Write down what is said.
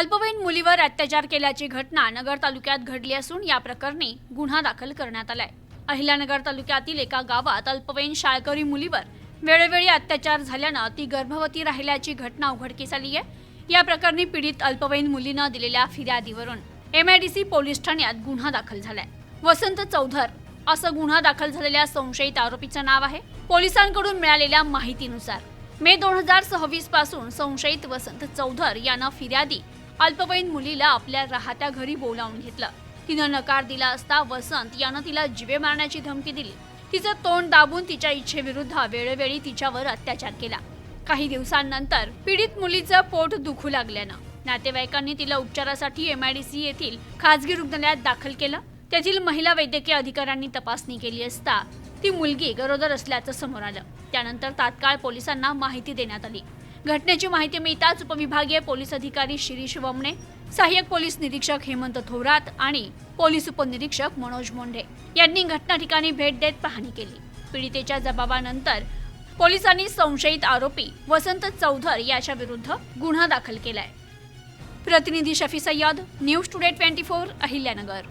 अल्पवयीन मुलीवर अत्याचार केल्याची घटना नगर तालुक्यात घडली असून या प्रकरणी गुन्हा दाखल करण्यात आलाय। अहिल्यानगर तालुक्यातील एका गावात अल्पवयीन शाळकरी मुलीवर वेळोवेळी अत्याचार झाल्यानं ती गर्भवती राहिल्याची घटना उघडकीस आली आहे। या प्रकरणी पीडित अल्पवयीन मुलीनं दिलेल्या फिर्यादीवरून MIDC पोलीस ठाण्यात गुन्हा दाखल झालाय। वसंत चौधर असं गुन्हा दाखल झालेल्या संशयित आरोपीचं नाव आहे। पोलिसांकडून मिळालेल्या माहितीनुसार मे 2026 पासून संशयित वसंत चौधर यानं फिर्यादी अल्पवयीन मुलीला आपल्या राहत्या घरी बोलावून घेतलं। तिनं नकार दिला असता वसंत यानं तिला जीवे मारण्याची धमकी दिली। तिचं तोंड दाबून तिच्या इच्छेविरुद्ध वेळोवेळी तिच्यावर अत्याचार केला। काही दिवसांनंतर पीडित मुलीचं पोट दुखू लागल्यानं नातेवाईकांनी तिला उपचारासाठी MIDC येथील खासगी रुग्णालयात दाखल केलं। तेथील महिला वैद्यकीय अधिकाऱ्यांनी तपासणी केली असता ती मुलगी गरोदर असल्याचं समोर आलं। त्यानंतर तात्काळ पोलिसांना माहिती देण्यात आली। घटनेची माहिती मिळताच उपविभागीय पोलीस अधिकारी शिरीष वमणे, सहाय्यक पोलीस निरीक्षक हेमंत थोरात आणि पोलीस उपनिरीक्षक मनोज मोंढे यांनी घटना ठिकाणी भेट देत पाहणी केली। पीडितेच्या जबाबानंतर पोलिसांनी संशयित आरोपी वसंत चौधर याच्या विरुद्ध गुन्हा दाखल केलाय। प्रतिनिधी शफी सय्यद, न्यूज टुडे 24, अहिल्यानगर।